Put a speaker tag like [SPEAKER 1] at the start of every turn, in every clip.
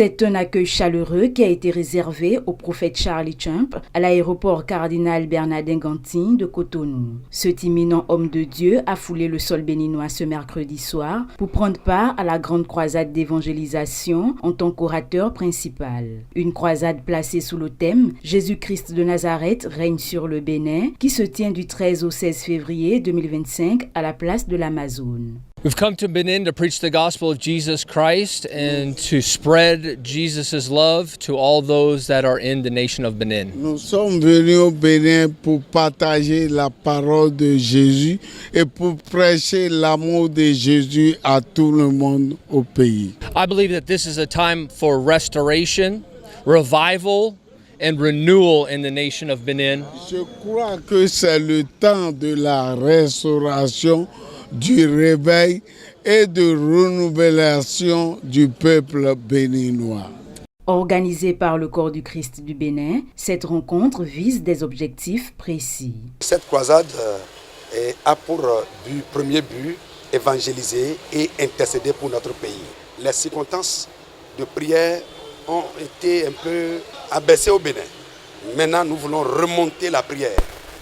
[SPEAKER 1] C'est un accueil chaleureux qui a été réservé au prophète Charlie Trump à l'aéroport Cardinal Bernardin-Gantin de Cotonou. Ce imminent homme de Dieu a foulé le sol béninois ce mercredi soir pour prendre part à la grande croisade d'évangélisation en tant qu'orateur principal. Une croisade placée sous le thème « Jésus-Christ de Nazareth règne sur le Bénin » qui se tient du 13 au 16 février 2025 à la place de l'Amazone.
[SPEAKER 2] We've come to Benin to preach the gospel of Jesus Christ and to spread Jesus' love to all those that are in the nation of Benin.
[SPEAKER 3] Nous sommes venus au Bénin pour partager la parole de Jésus et pour prêcher l'amour de Jésus à tout le monde au pays.
[SPEAKER 2] I believe that this is a time for restoration, revival, and renewal in the nation of Benin.
[SPEAKER 3] Je crois que c'est le temps de la restauration, du réveil et de renouvellation du peuple béninois.
[SPEAKER 1] Organisée par le Corps du Christ du Bénin, cette rencontre vise des objectifs précis.
[SPEAKER 4] Cette croisade a pour premier but évangéliser et intercéder pour notre pays. Les circonstances de prière ont été un peu abaissées au Bénin. Maintenant, nous voulons remonter la prière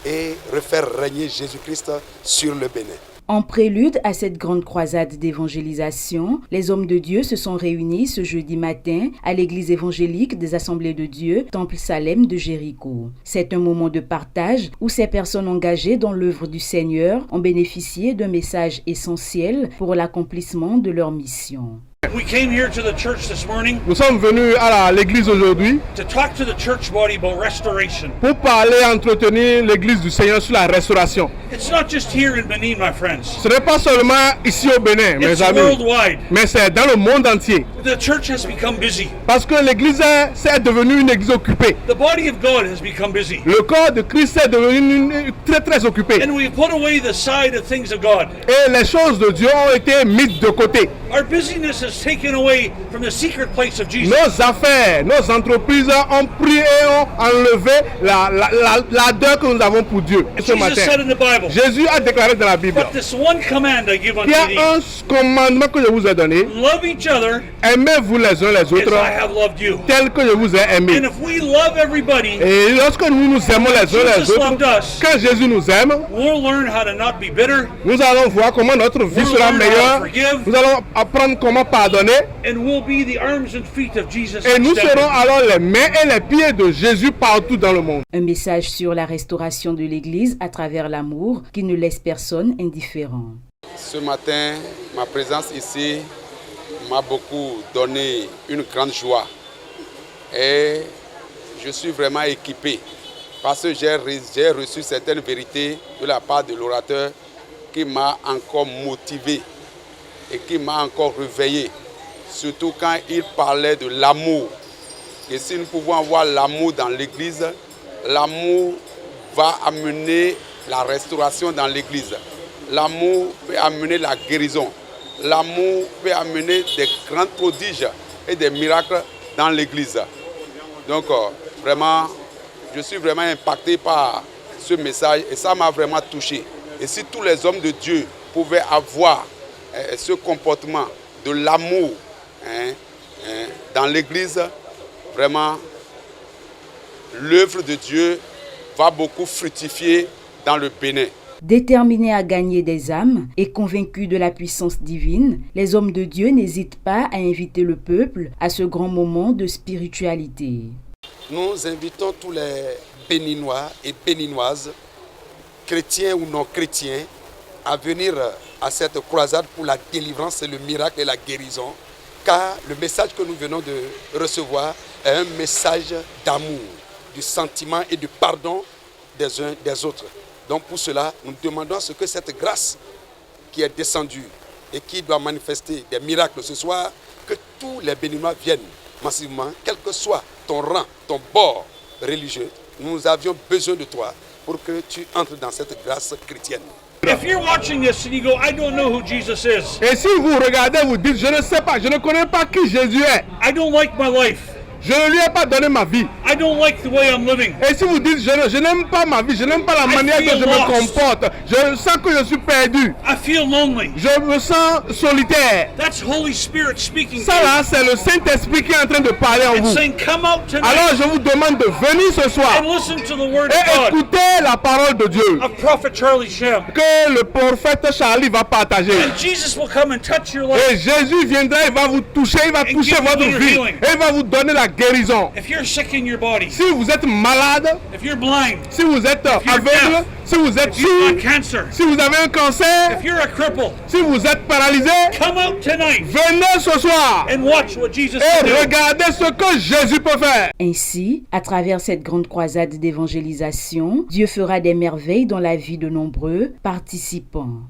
[SPEAKER 4] et refaire régner Jésus-Christ sur le Bénin.
[SPEAKER 1] En prélude à cette grande croisade d'évangélisation, les hommes de Dieu se sont réunis ce jeudi matin à l'église évangélique des Assemblées de Dieu, Temple Salem de Jéricho. C'est un moment de partage où ces personnes engagées dans l'œuvre du Seigneur ont bénéficié d'un message essentiel pour l'accomplissement de leur mission.
[SPEAKER 5] We came here to the church this morning
[SPEAKER 6] Nous sommes venus à l'église aujourd'hui
[SPEAKER 5] to talk to the church body about restoration.
[SPEAKER 6] pour parler, entretenir l'église du Seigneur sur la restauration.
[SPEAKER 5] It's not just here in Benin, my friends.
[SPEAKER 6] Ce n'est pas seulement ici au Bénin, mes
[SPEAKER 5] It's
[SPEAKER 6] amis,
[SPEAKER 5] worldwide.
[SPEAKER 6] mais c'est dans le monde entier.
[SPEAKER 5] The church has become busy.
[SPEAKER 6] Parce que l'église est devenue une église occupée.
[SPEAKER 5] The body of God has become busy.
[SPEAKER 6] Le corps de Christ est devenu très occupé.
[SPEAKER 5] And we put away the side of things of God.
[SPEAKER 6] Et les choses de Dieu ont été mises de côté.
[SPEAKER 5] Our busyness has taken away from the secret place of Jesus.
[SPEAKER 6] Nos affaires, nos entreprises ont pris et ont enlevé l'ardeur que nous avons pour Dieu ce
[SPEAKER 5] Jesus
[SPEAKER 6] matin.
[SPEAKER 5] said in the Bible,
[SPEAKER 6] Jésus a déclaré dans la Bible,
[SPEAKER 5] but this one command I give unto
[SPEAKER 6] il y a
[SPEAKER 5] thee,
[SPEAKER 6] un commandement que je vous ai donné,
[SPEAKER 5] love each other
[SPEAKER 6] aimez-vous les uns les
[SPEAKER 5] as
[SPEAKER 6] autres
[SPEAKER 5] I have loved you.
[SPEAKER 6] tel que je vous ai aimé.
[SPEAKER 5] And if we love everybody,
[SPEAKER 6] Et lorsque nous nous aimons les uns les
[SPEAKER 5] Jesus loved
[SPEAKER 6] autres,
[SPEAKER 5] us.
[SPEAKER 6] quand Jésus nous aime,
[SPEAKER 5] we'll learn how to not be bitter,
[SPEAKER 6] nous allons voir comment notre vie
[SPEAKER 5] We'll
[SPEAKER 6] sera
[SPEAKER 5] learn how to
[SPEAKER 6] meilleure.
[SPEAKER 5] forgive.
[SPEAKER 6] Nous allons apprendre comment pardonner.
[SPEAKER 5] and we'll be the arms and feet of Jesus.
[SPEAKER 6] Et nous
[SPEAKER 5] extended.
[SPEAKER 6] serons alors les mains et les pieds de Jésus partout dans le monde.
[SPEAKER 1] Un message sur la restauration de l'Église à travers l'amour qui ne laisse personne indifférent.
[SPEAKER 4] Ce matin, ma présence ici m'a beaucoup donné une grande joie. Et je suis vraiment équipé parce que j'ai reçu certaines vérités de la part de l'orateur qui m'a encore motivé et qui m'a encore réveillé. Surtout quand il parlait de l'amour. Et si nous pouvons avoir l'amour dans l'Église, l'amour va amener la restauration dans l'Église. L'amour peut amener la guérison. L'amour peut amener des grands prodiges et des miracles dans l'Église. Donc vraiment, je suis vraiment impacté par ce message et ça m'a vraiment touché. Et si tous les hommes de Dieu pouvaient avoir ce comportement de l'amour dans l'Église, vraiment, l'œuvre de Dieu va beaucoup fructifier dans le Bénin.
[SPEAKER 1] Déterminés à gagner des âmes et convaincus de la puissance divine, les hommes de Dieu n'hésitent pas à inviter le peuple à ce grand moment de spiritualité.
[SPEAKER 4] Nous invitons tous les Béninois et Béninoises, chrétiens ou non chrétiens, à venir à cette croisade pour la délivrance, le miracle et la guérison, car le message que nous venons de recevoir est un message d'amour, du sentiment et du pardon des uns des autres. Donc pour cela, nous demandons à ce que cette grâce qui est descendue et qui doit manifester des miracles ce soir, que tous les Béninois viennent massivement, quel que soit ton rang, ton bord religieux. Nous avions besoin de toi pour que tu entres dans cette grâce chrétienne.
[SPEAKER 5] If you're watching this and you go, I don't know who Jesus is.
[SPEAKER 6] Et si vous regardez, vous dites, je ne sais pas, je ne connais pas qui Jésus est.
[SPEAKER 5] I don't like my life.
[SPEAKER 6] Je ne lui ai pas donné ma vie.
[SPEAKER 5] I don't like the way I'm living.
[SPEAKER 6] Et si vous dites, je n'aime pas ma vie, je n'aime pas la manière dont je me comporte, je sens que je suis perdu,
[SPEAKER 5] I feel lonely.
[SPEAKER 6] je me sens solitaire.
[SPEAKER 5] That's Holy Spirit speaking
[SPEAKER 6] Ça
[SPEAKER 5] to
[SPEAKER 6] là, c'est le Saint-Esprit qui est en train de parler en
[SPEAKER 5] you and
[SPEAKER 6] vous.
[SPEAKER 5] saying, come out tonight
[SPEAKER 6] Alors je vous demande de venir ce soir
[SPEAKER 5] and listen to the word
[SPEAKER 6] et
[SPEAKER 5] of God
[SPEAKER 6] écouter la parole de Dieu
[SPEAKER 5] of Prophet Charlie Shem.
[SPEAKER 6] que le prophète Charlie va partager.
[SPEAKER 5] And Jesus will come and touch your life.
[SPEAKER 6] Et Jésus viendra, il va vous toucher, il va toucher
[SPEAKER 5] give you
[SPEAKER 6] votre
[SPEAKER 5] inner
[SPEAKER 6] vie
[SPEAKER 5] healing.
[SPEAKER 6] et il va vous donner la guérison.
[SPEAKER 5] If you're sick in your body,
[SPEAKER 6] Si vous êtes malade,
[SPEAKER 5] if you're blind,
[SPEAKER 6] si vous êtes
[SPEAKER 5] you're
[SPEAKER 6] aveugle,
[SPEAKER 5] deaf,
[SPEAKER 6] si vous êtes
[SPEAKER 5] if you've
[SPEAKER 6] sourd,
[SPEAKER 5] got cancer,
[SPEAKER 6] si vous avez un cancer,
[SPEAKER 5] if you're a cripple,
[SPEAKER 6] si vous êtes paralysé,
[SPEAKER 5] come out tonight
[SPEAKER 6] venez ce soir
[SPEAKER 5] and watch what Jesus
[SPEAKER 6] et
[SPEAKER 5] can do.
[SPEAKER 6] regardez ce que Jésus peut faire.
[SPEAKER 1] Ainsi, à travers cette grande croisade d'évangélisation, Dieu fera des merveilles dans la vie de nombreux participants.